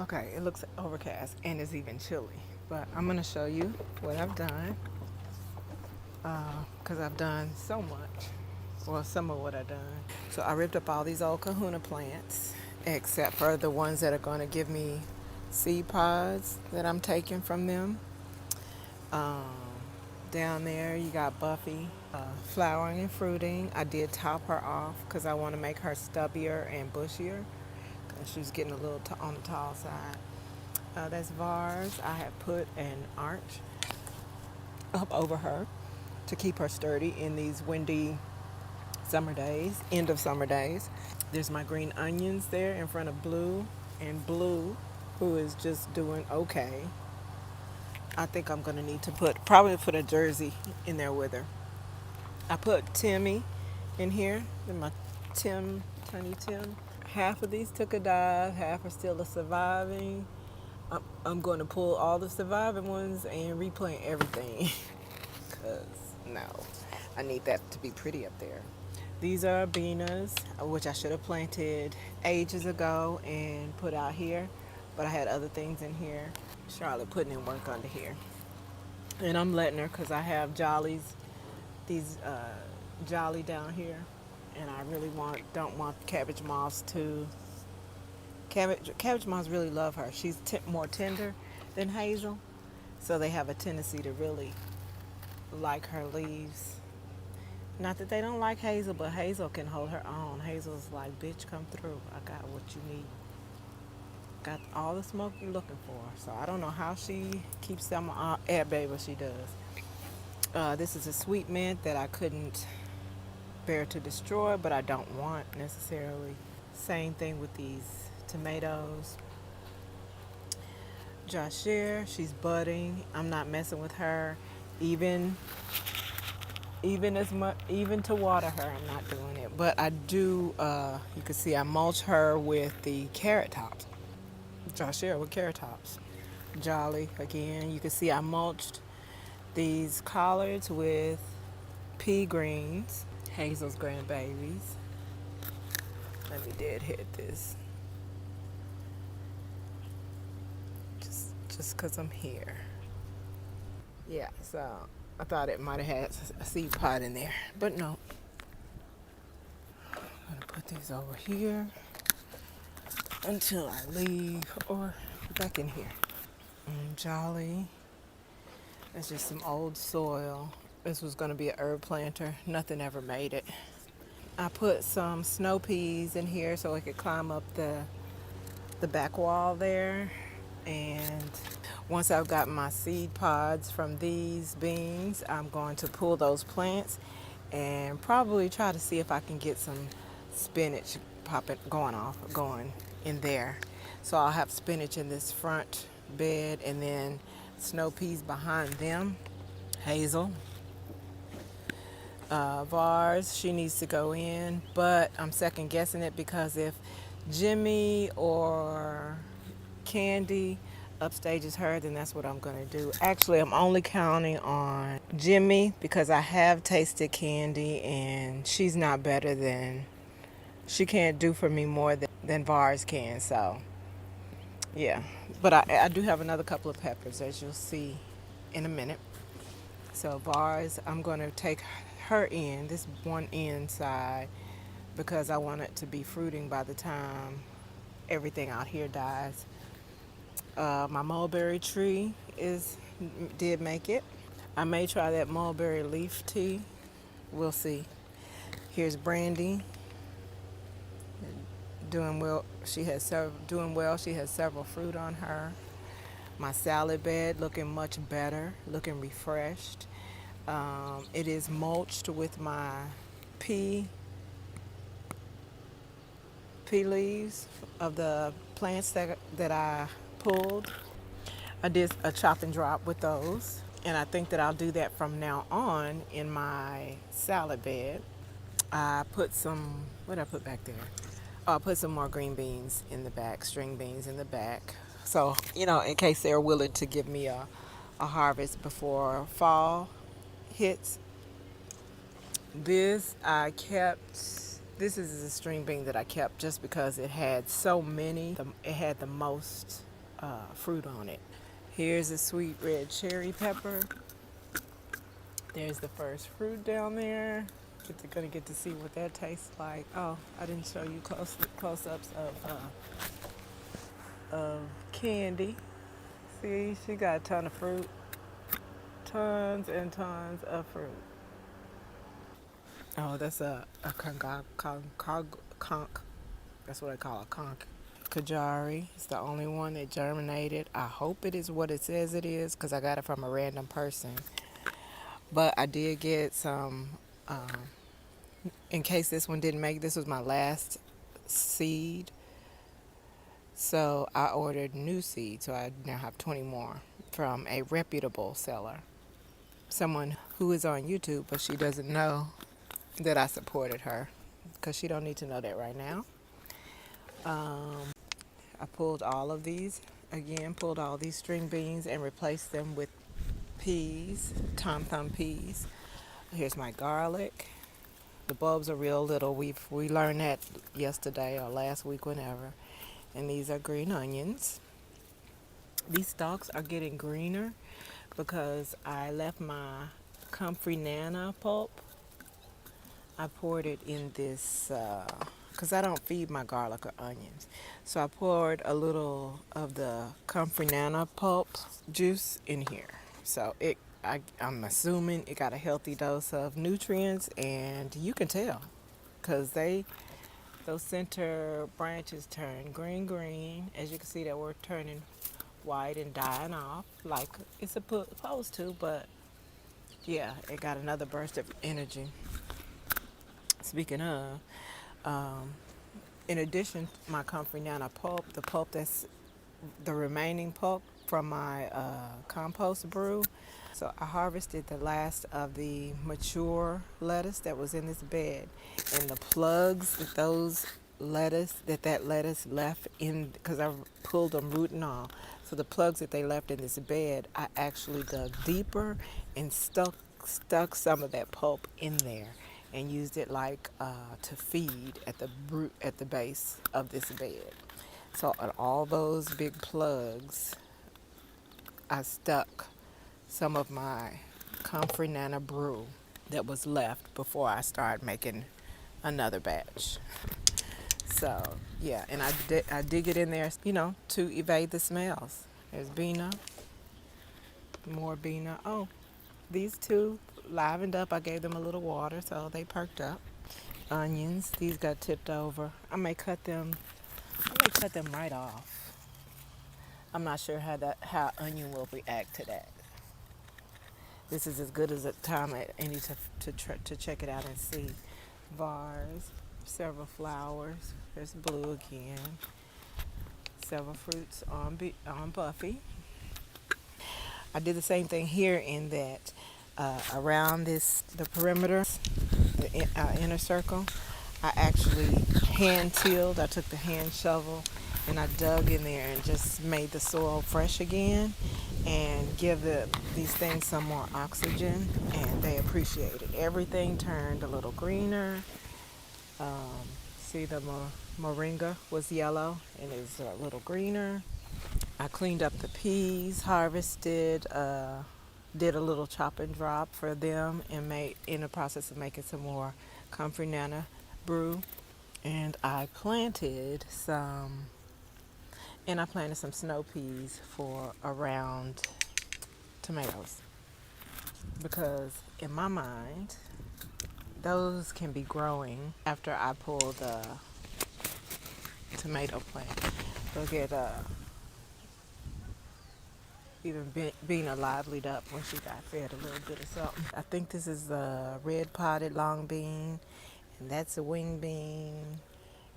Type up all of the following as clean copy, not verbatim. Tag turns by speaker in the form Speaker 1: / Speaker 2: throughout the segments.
Speaker 1: Okay, it looks overcast and it's even chilly, but I'm gonna show you what I've done because I've done so much. Well, some of what I've done. So I ripped up all these old kahuna plants, except for the ones that are going to give me seed pods that I'm taking from them. Um, Down there, you got Buffy flowering and fruiting. I did top her off because I want to make her stubbier and bushier. She's getting a little on the tall side. That's Vars. I have put an arch up over her to keep her sturdy in these windy summer days, end of summer days. There's my green onions there in front of Blue, and Blue, who is just doing okay. I think I'm gonna need to probably put a jersey in there with her. I put Timmy in here, in my Tiny Tim. Half of these took a dive, half are still surviving. I'm going to pull all the surviving ones and replant everything. Because, no, I need that to be pretty up there. These are beanas, which I should have planted ages ago and put out here. But I had other things in here. Charlotte putting in work under here. And I'm letting her because I have jollies, these jolly down here. And I really don't want cabbage moths to. Cabbage moths really love her. She's more tender than Hazel. So they have a tendency to really like her leaves. Not that they don't like Hazel, but Hazel can hold her own. Hazel's like, bitch, come through. I got what you need. Got all the smoke you're looking for. So I don't know how she keeps them at bay, but she does. This is a sweet mint that I couldn't bear to destroy, but I don't want necessarily. Same thing with these tomatoes. Jashir, she's budding. I'm not messing with her. Even to water her, I'm not doing it. But I do. You can see I mulch her with the carrot tops. Jashir with carrot tops. Jolly again. You can see I mulched these collards with pea greens. Hazel's grandbabies. Let me deadhead this. Just because I'm here. Yeah, so I thought it might have had a seed pod in there, but no. I'm going to put these over here until I leave or back in here. Jolly. That's just some old soil. This was going to be an herb planter. Nothing ever made it. I put some snow peas in here so I could climb up the back wall there. And once I've got my seed pods from these beans, I'm going to pull those plants and probably try to see if I can get some spinach going in there. So I'll have spinach in this front bed and then snow peas behind them. Hazel. Vars, she needs to go in, but I'm second guessing it because if Jimmy or Candy upstages her, then that's what I'm going to do. Actually, I'm only counting on Jimmy because I have tasted Candy and she's not better than, she can't do for me more than Vars can. So, yeah. But I do have another couple of peppers, as you'll see in a minute. So Vars, I'm going to take her in, this one inside, because I want it to be fruiting by the time everything out here dies. My mulberry tree did make it. I may try that mulberry leaf tea. We'll see. Here's Brandy. Doing well. She has several fruit on her. My salad bed looking much better, looking refreshed. It is mulched with my pea leaves of the plants that I pulled. I did a chop and drop with those, and I think that I'll do that from now on in my salad bed. I put some, what did I put back there? Oh, I put some more green beans in the back, string beans in the back. So, in case they're willing to give me a harvest before fall hits. This is a string bean that I kept just because it had so many. It had the most fruit on it. Here's a sweet red cherry pepper. There's the first fruit down there. You're gonna get to see what that tastes like. Oh, I didn't show you close-ups of candy. See, she got a ton of fruit, tons and tons of fruit. Oh, that's a conch. That's what I call a conch. Kajari. It's the only one that germinated. I hope it is what it says it is because I got it from a random person. But I did get some, in case this one didn't make, this was my last seed. So I ordered new seed. So I now have 20 more from a reputable seller. Someone who is on YouTube, but she doesn't know that I supported her because she don't need to know that right now. I pulled all of these, again, pulled all these string beans and replaced them with peas, tom thumb peas. Here's my garlic. The bulbs are real little. We learned that yesterday or last week, whenever. And these are green onions. These stalks are getting greener because I left my comfrey nana pulp. I poured it in this because I don't feed my garlic or onions. So I poured a little of the comfrey nana pulp juice in here. So I'm assuming it got a healthy dose of nutrients, and you can tell because those center branches turn green. As you can see, that we're turning white and dying off like it's supposed to, but yeah, it got another burst of energy. Speaking of, in addition to my comfrey nana pulp, the pulp that's the remaining pulp from my compost brew. So I harvested the last of the mature lettuce that was in this bed, and the plugs that lettuce left in, because I pulled them root and all. So the plugs that they left in this bed, I actually dug deeper and stuck some of that pulp in there and used it like to feed at the base of this bed. So on all those big plugs, I stuck some of my comfrey nana brew that was left before I started making another batch. So yeah, and I dig it in there, to evade the smells. There's Bina, more Bina. Oh, these two livened up. I gave them a little water, so they perked up. Onions, these got tipped over. I may cut them right off. I'm not sure how onion will react to that. This is as good as a time at any to check it out and see. Vase, several flowers. There's blue again. Several fruits on Buffy. I did the same thing here in that around the perimeter, the inner circle, I actually hand tilled. I took the hand shovel and I dug in there and just made the soil fresh again and give these things some more oxygen, and they appreciate it. Everything turned a little greener. See, the moringa was yellow and it's a little greener. I cleaned up the peas, harvested, did a little chop and drop for them, and made in the process of making some more comfrey nana brew. And I planted some snow peas for around tomatoes, because in my mind those can be growing after I pull the tomato plant. They'll get even being livelied up when she got fed a little bit of something. I think this is a red potted long bean, and that's a wing bean,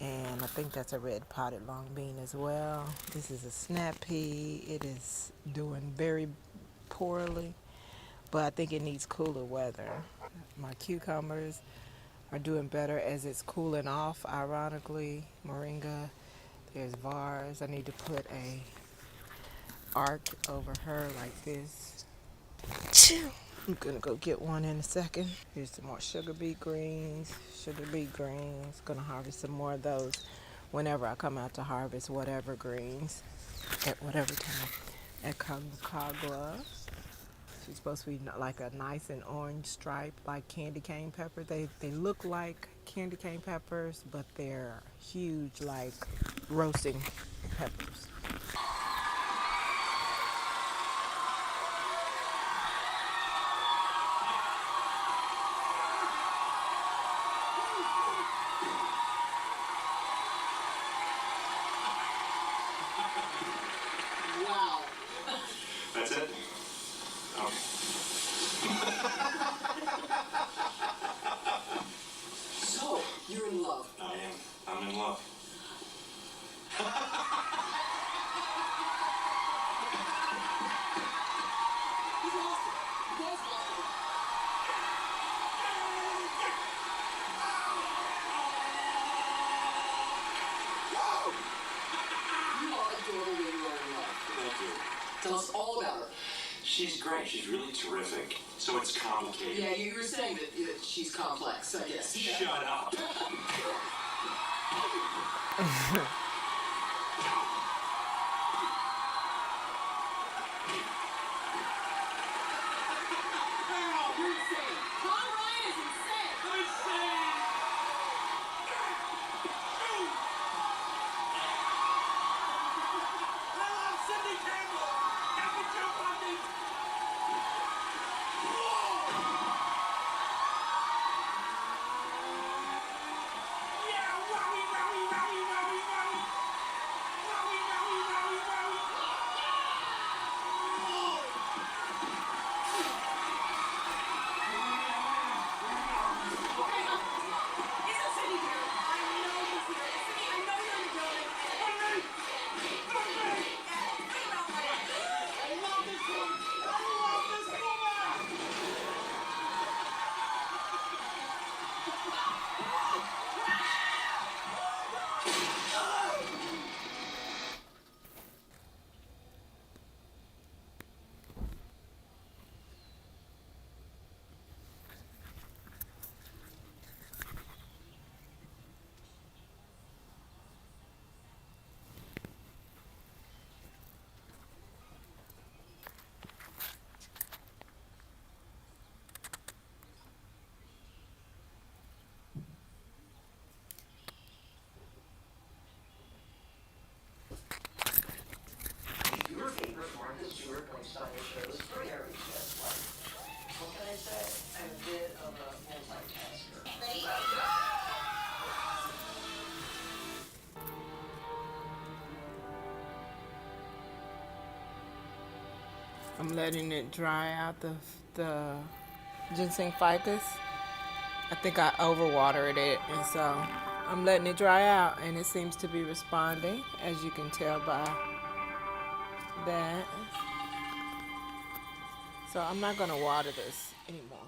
Speaker 1: and I think that's a red potted long bean as well. This is a snap pea. It is doing very poorly, but I think it needs cooler weather. My cucumbers are doing better as it's cooling off, ironically. Moringa, there's vars. I need to put a arc over her like this. I'm gonna go get one in a second. Here's some more sugar beet greens. Gonna harvest some more of those whenever I come out to harvest whatever greens at whatever time. At Kagwa. She's supposed to be like a nice and orange stripe, like candy cane pepper. They look like candy cane peppers, but they're huge, like roasting peppers.
Speaker 2: Wow.
Speaker 3: That's it? Oh.
Speaker 2: So, you're in love.
Speaker 3: I am. I'm in love.
Speaker 2: He's lost it. You guys lost it. You are adorable when you are in love.
Speaker 3: Thank you.
Speaker 2: Tell us all about her.
Speaker 3: She's great. She's really terrific. So it's complicated.
Speaker 2: Yeah, you were saying that she's complex, I guess.
Speaker 3: Shut up.
Speaker 2: Wow, you're insane. Tom Ryan is insane.
Speaker 4: Your favorite Martha Stewart Lifestyle shows for Harry just like, what can I say? I'm a bit of a multitasker.
Speaker 1: I'm letting it dry out the ginseng ficus. I think I overwatered it, and so I'm letting it dry out, and it seems to be responding, as you can tell by that. So I'm not going to water this anymore.